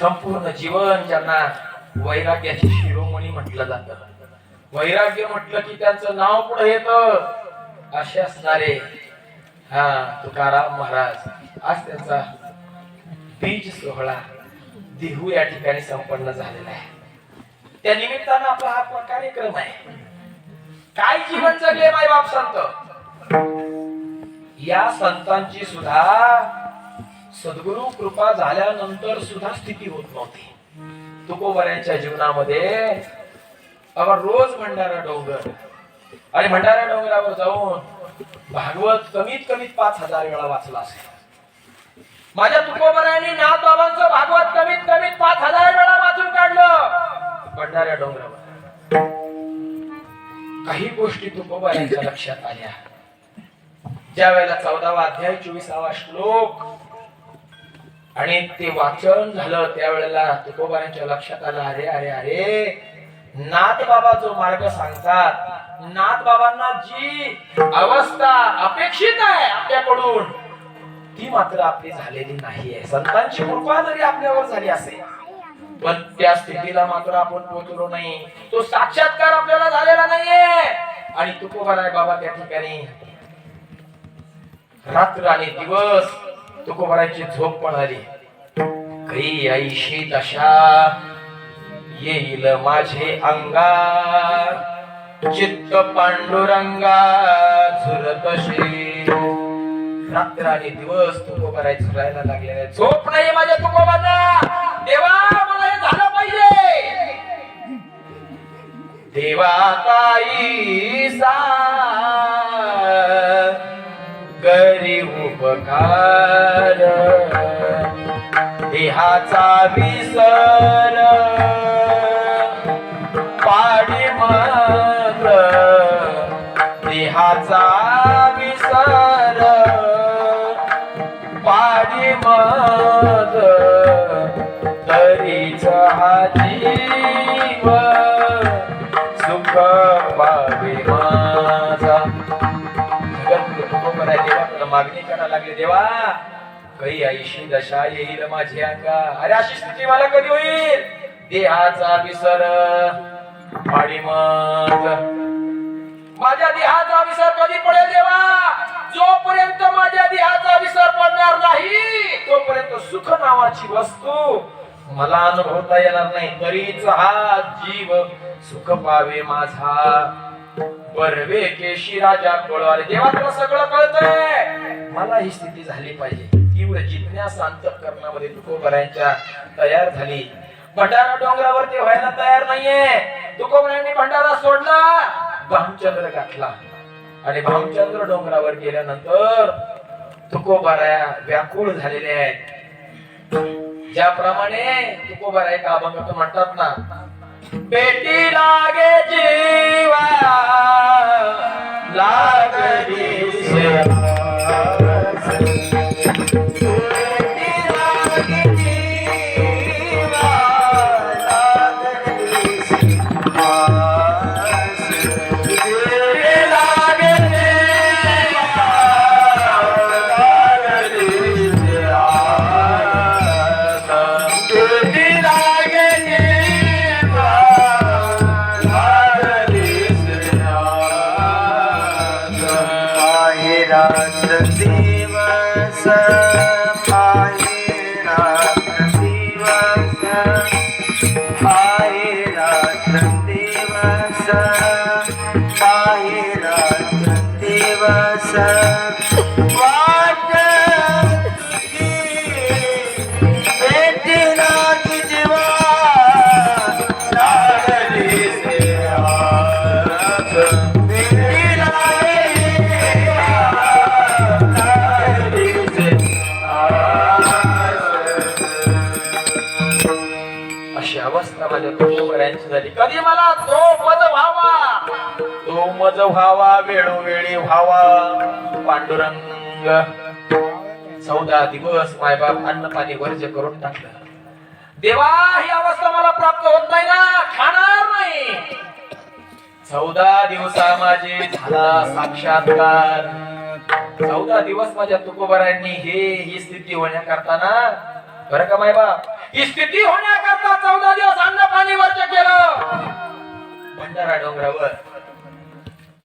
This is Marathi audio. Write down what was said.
संपूर्ण जीवन ज्यांना वैराग्याची शिरोमणी म्हटलं जातं, वैराग्य म्हटलं की त्यांचं नाव पुढे येतं असे असणारे तुकाराम महाराज आज त्यांचा बीज सोहळा देहू या ठिकाणी संपन्न झालेला आहे. त्या निमित्तानं आपला हा कार्यक्रम आहे. काय जीवन जगले माय बाप संत, या संतांची सुद्धा सद्गुरु कृपा झाल्यानंतर सुद्धा स्थिती होत नव्हती. तुकोबऱ्यांच्या जीवनामध्ये अगं रोज भंडारा डोंगर आणि भंडारा डोंगरावर जाऊन भागवत कमीत कमी 5000 वेळा वाचला असेल. माझ्या तुकोबऱ्यांनी नाथबाबांचं भागवत कमीत कमी 5000 वेळा वाचून काढलं भंडारा डोंगरावर. काही गोष्टी तुकोबऱ्यांच्या लक्षात आल्या. ज्या वेळेला 14वा अध्याय 24वा श्लोक आणि ते वाचन झालं त्यावेळेला तुकोबऱ्यांच्या लक्षात आलं, अरे अरे अरे नाथबाबा जो मार्ग सांगतात, नाथबाबांना जी अवस्था अपेक्षित आहे आपल्याकडून ती मात्र आपली झालेली नाहीये. संतांची कृपा जरी आपल्यावर झाली असेल पण त्या स्थितीला मात्र आपण पोहोचलो नाही. तो साक्षात्कार आपल्याला झालेला नाहीये. आणि तुकोबराय बाबा त्या ठिकाणी रात्र आणि दिवस तुकोबरायची झोप पण आली. काही ऐशी दशा येईल माझे अंगा, चित्त पांडुरंगा झुरतशी. रात्र आणि दिवस तुकोबराय झुरायला लागलेला, झोप नाही माझ्या तुकोबांना. देवा मला हे झालं पाहिजे. देवा ताई सा करी उपकार, देहाचा विसर पाडी मग, देहाचा विसर पाडी मग, तरीच हा जीव सुख पावे माझा. देवा मागणी करायला लागले, देवा काही ऐशी दशा येईल माझे अंगा. अरे अशी स्थिती मला कधी होईल? देहाचा विसर पाडी मग, माझ्या देहाचा विसर कधी पडेल देवा? जोपर्यंत माझ्या देहाचा विसर पडणार नाही तोपर्यंत सुख नावाची वस्तू मला अनुभवता येणार नाही. तरीच हा जीव सुख पावे माझा. बर्वे केशी राजा कळवारे. देवा तुला सगळं कळतंय, मला ही स्थिती झाली पाहिजे. तीव्र जिज्ञासा अंतःकरणामध्ये तुकोबरायांच्या तयार झाली. भंडारा डोंगरावरती व्हायला तयार नाहीये. तुकोबरायांनी भंडारा सोडला, भामचंद्र घातला आणि भामचंद्र डोंगरावर गेल्यानंतर तुकोबराया व्याकुळ झालेले आहेत. ज्याप्रमाणे तुकोबराय एक अभंगात म्हणतात ना, बेटी लागे जीवा लागली सेवा, कधी मला तो मज व्हावा वेळोवेळी व्हावा. पांडुरंग 14 दिवस मायबाप अन्न पाणी वर्ज्य करून टाकलं. देवा ही अवस्था मला प्राप्त होत नाही ना, खाणार नाही. 14 दिवसा माझे झाला साक्षात्कार. 14 दिवस माझ्या तुकोबरायांनी ही स्थिती होण्याकरता ना, बरं का मायबाप, ही स्थिती होण्याकरता 14 दिवस अन्न पाणी वर्ज केलं. भंडारा डोंगरावर